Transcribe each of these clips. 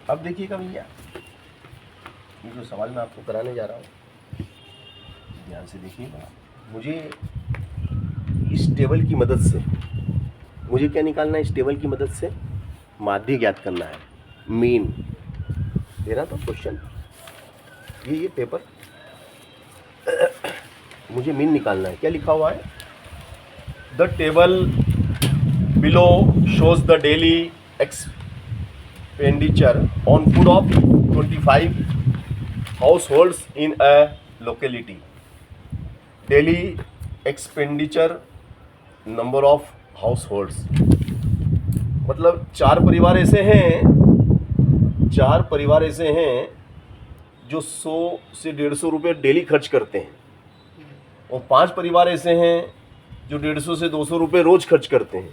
अब देखिएगा भैया, ये जो सवाल मैं आपको कराने जा रहा हूँ, ध्यान से देखिएगा। मुझे इस टेबल की मदद से मुझे क्या निकालना है? इस टेबल की मदद से माध्य ज्ञात करना है, मीन। दे रहा था क्वेश्चन, ये पेपर, मुझे मीन निकालना है। क्या लिखा हुआ है? The table below shows the daily expenditure on food of 25 households in a locality. Daily expenditure number of households, मतलब चार परिवार ऐसे हैं जो 100 से 150 रुपये डेली खर्च करते हैं, और 5 परिवार ऐसे हैं जो 150 से 200 रुपये रोज खर्च करते हैं,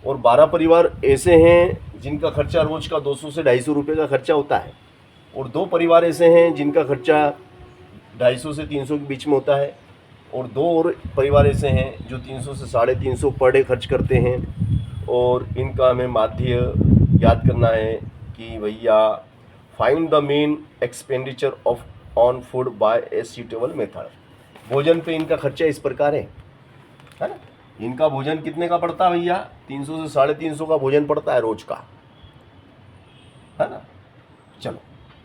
और 12 परिवार ऐसे हैं जिनका खर्चा रोज का 200 से 250 रुपये का खर्चा होता है, और 2 परिवार ऐसे हैं जिनका खर्चा 250 से 300 के बीच में होता है, और 2 और परिवार ऐसे हैं जो 300 से 350 पर डे खर्च करते हैं। और इनका हमें माध्य याद करना है कि भैया find the main expenditure of on food by a suitable method. भोजन पे इनका खर्चा इस प्रकार है ना। इनका भोजन कितने का पड़ता है भैया? 300 से 350 का भोजन पड़ता है रोज का, है ना। चलो,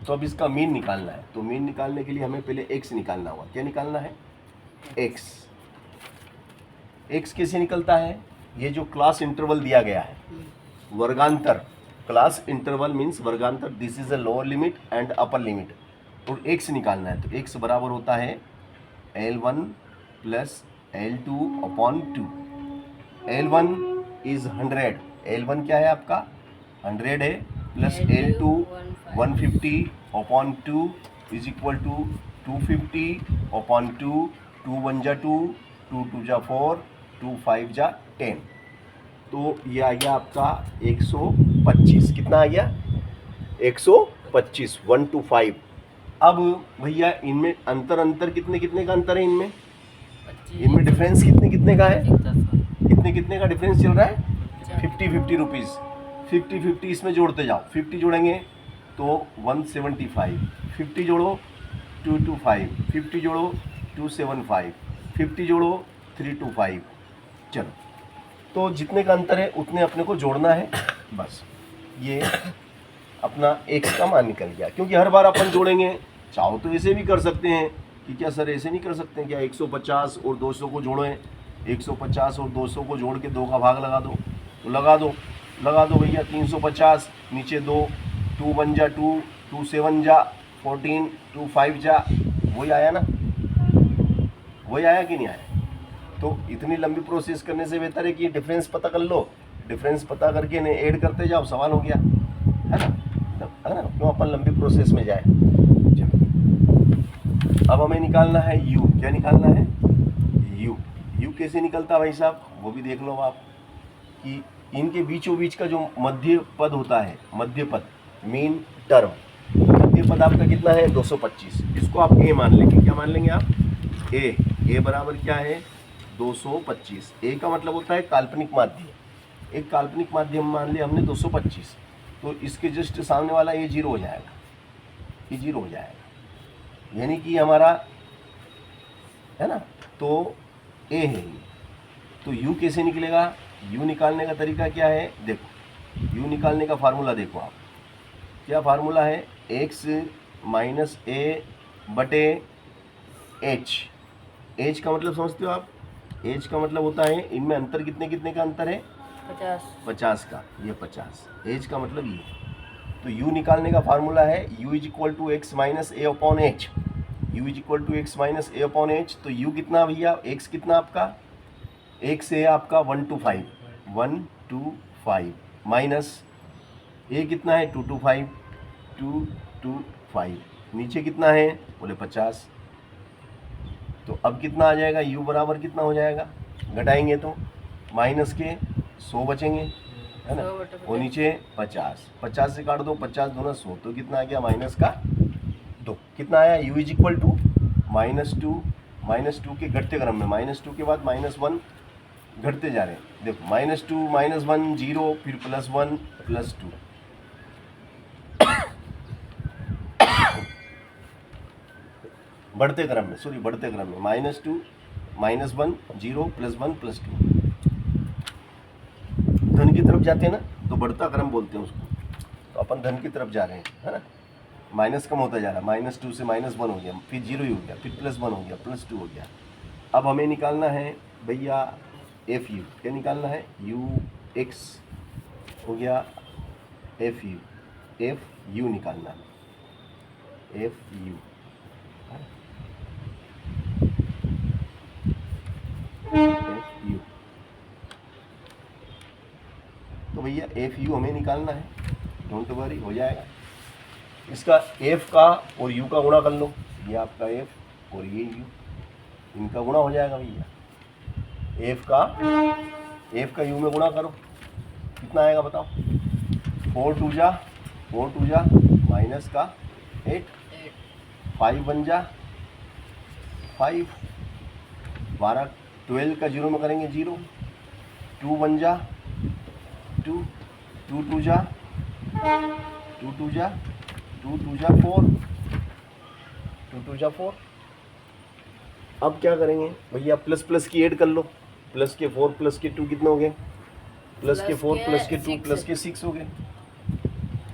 तो अब इसका मीन निकालना है। तो मीन निकालने के लिए हमें पहले एक्स निकालना होगा। क्या निकालना है? एक्स। एक्स कैसे निकलता है? ये जो क्लास इंटरवल दिया गया है, वर्गांतर, क्लास इंटरवल मीन्स वर्गांतर, this is a lower limit and upper limit, और एक्स निकालना है। तो एक्स बराबर होता है L1 plus L2 upon 2। L1 is 100, L1 क्या है आपका? 100 है, plus L2 150 upon 2 is equal to 250 upon 2, 2 1 जा 2, 2 2 जा 4, 2 5 जा 10। तो ये आ गया आपका 125। कितना आ गया? 125, 1 to 5। अब भैया इनमें अंतर कितने का अंतर है? इनमें डिफरेंस कितने का है? कितने का डिफरेंस चल रहा है? 50 रुपीज़। 50 इसमें जोड़ते जाओ। 50 जोड़ेंगे तो 175, 50 जोड़ो 225, 50 जोड़ो 275, 50 जोड़ो 325। चलो, तो जितने का अंतर है उतने अपने को जोड़ना है, बस। ये अपना एक्स का मान निकल गया। क्योंकि हर बार अपन जोड़ेंगे, चाहो तो ऐसे भी कर सकते हैं कि क्या सर ऐसे नहीं कर सकते हैं क्या? 150 और 200 को जोड़ें, 150 और 200 को जोड़ के 2 का भाग लगा दो। तो लगा दो भैया। 350 नीचे 2, 2 1 जा 2, 2 7 जा 14, 2 5 जा, वही आया ना? वही आया कि नहीं आया? तो इतनी लंबी प्रोसेस करने से बेहतर है कि डिफरेंस पता कर लो। डिफरेंस पता करके ने ऐड करते जाओ, सवाल हो गया, है ना? क्यों अपन लंबी प्रोसेस में जाए। अब हमें निकालना है u। क्या निकालना है? u कैसे निकलता भाई साहब? वो भी देख लो आप कि इनके बीचों बीच का जो मध्य पद होता है, मध्य पद, मीन टर्म, मध्य पद आपका कितना है? 225। इसको आप a मान लेंगे। क्या मान लेंगे आप? a बराबर क्या है? 225। a का मतलब होता है काल्पनिक माध्य। एक काल्पनिक माध्य मान लिया हमने 225, तो इसके जस्ट सामने वाला ये 0 हो जाएगा, ये 0 हो जाएगा, यानी कि हमारा, है ना, तो a है ये। तो u कैसे निकलेगा? u निकालने का तरीका क्या है? देखो, u निकालने का फार्मूला देखो आप। क्या फार्मूला है? x माइनस a बटे h। h का मतलब समझते हो आप? h का मतलब होता है, इनमें अंतर कितने का अंतर है? 50 का। ये 50, h का मतलब ये। तो u निकालने का फार्मूला है u is equal to x minus a upon h. u is equal to x minus a upon h. तो u कितना भैया? x कितना आपका? x है आपका 1 to 5, 1 to 5, माइनस a कितना है? 2 to 5, 2 to 5, नीचे कितना है? बोले 50। तो अब कितना आ जाएगा? u बराबर कितना हो जाएगा? घटाएंगे तो माइनस के 100 बचेंगे, है ना, और नीचे 50, 50 से काट दो, 50 दूना 100, तो कितना आ गया? माइनस का 2। कितना आया? u इज इक्वल टू -2 के घटते क्रम में, -2 के बाद -1 घटते जा रहे हैं। देखो, -2 -1 0, फिर +1 +2, बढ़ते क्रम में, सॉरी बढ़ते क्रम में, -2 -1 0 +1 +2, धन की तरफ जाते हैं ना तो बढ़ता क्रम बोलते हैं उसको, तो अपन धन की तरफ जा रहे हैं, है ना। माइनस कम होता जा रहा है, -2 से -1 हो गया, फिर 0 ही हो गया, फिर +1 हो गया, +2 हो गया। अब हमें निकालना है भैया FU, क्या निकालना है, UX हो गया, FU निकालना है, FU तो भैया FU हमें निकालना है, डोंट वरी, हो जाएगा। इसका F का और U का गुणा कर लो, ये आपका F और ये U, इनका गुणा हो जाएगा भैया। F का U में गुणा करो, कितना आएगा बताओ, 4 2 जा माइनस का 8, 5 1 जा 5, 12 12 का 0 में करेंगे 0, 2 1 जा 2, 2 2 जा 2 2 जा 2 2 जा 4, 2 2 जा 4। अब क्या करेंगे भैया, प्लस प्लस की ऐड कर लो, प्लस के 4 प्लस के 2 कितने हो गए, प्लस के 4 प्लस के 2 प्लस के 6 हो गए,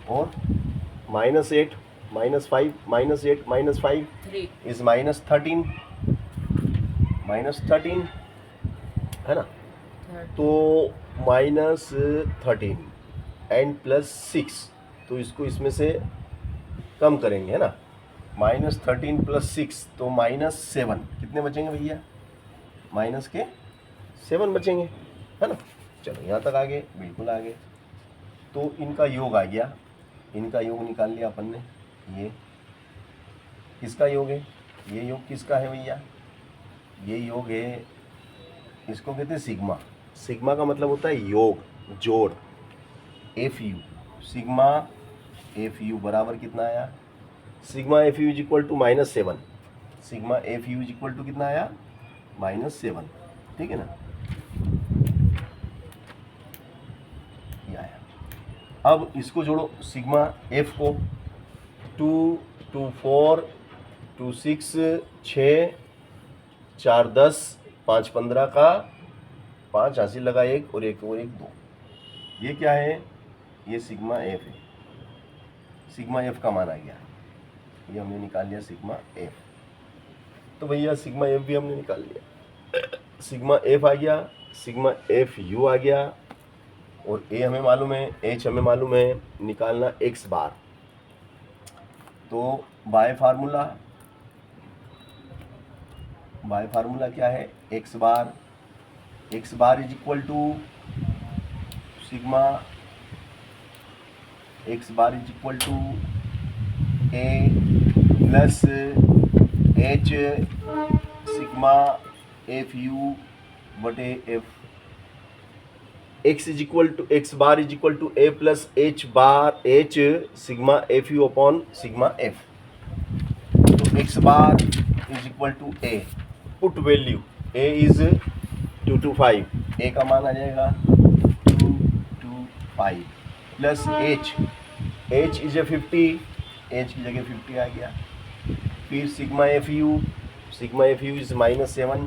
और -8 -5 -8 -5 इज -13, -13 है ना, तो -13 एंड +6, तो इसको इसमें से कम करेंगे, है ना, -13 + 6 तो -7, कितने बचेंगे भैया, माइनस के 7 बचेंगे, है ना। चलो यहाँ तक आगे, बिल्कुल आगे। तो इनका योग आ गया, इनका योग निकाल लिया अपन ने, ये किसका योग है, ये योग किसका है भैया, ये योग है, इसको कहते हैं सिग्मा। सिग्मा का मतलब होता है योग, जोड़, FU, सिग्मा FU बराबर कितना आया, sigma FU is equal to -7, sigma FU is equal to कितना आया, -7, ठीक है ना, ये आया। अब इसको जोड़ो, सिग्मा F को 2 2 4 2 6 6 4 10 5 15 का 5 हासिल लगा, 1 और 1 और 1 2, ये क्या है, ये सिग्मा F है, सिग्मा F का मान आ गया, ये हमने निकाल लिया सिग्मा F। तो भैया सिग्मा F भी हमने निकाल लिया, सिग्मा F आ गया, सिग्मा FU आ गया, और A हमें मालूम है, H हमें मालूम है, निकालना x बार। तो बाय फार्मूला क्या है, x bar is equal to sigma, x bar is equal to A plus H sigma FU बटे F, x bar is equal to A plus H sigma FU upon sigma F। तो x bar is equal to A, put value A is 225, A का मान आ जाएगा 225 plus H is 50, H की जगह 50 आ गया, फिर sigma FU is -7,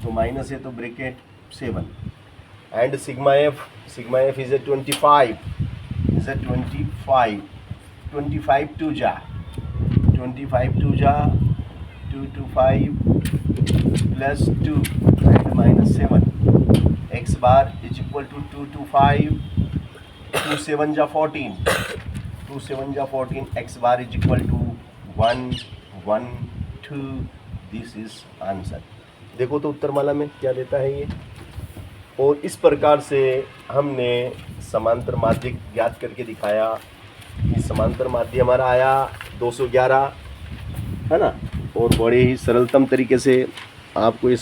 तो minus है तो bracket 7, and sigma F is 25, 25 2 जा 225 plus 2 and -7, x bar is equal to 225, 2 7 जा 14, 2 7 जा 14, x bar is equal to 1 1 2, this is answer. देखो तो उत्तरमाला में क्या देता है ये, और इस प्रकार से हमने समांतर माध्य ज्ञात करके दिखाया। ये समांतर माध्य हमारा आया 211, है ना, और बड़े ही सरलतम तरीके से आपको ये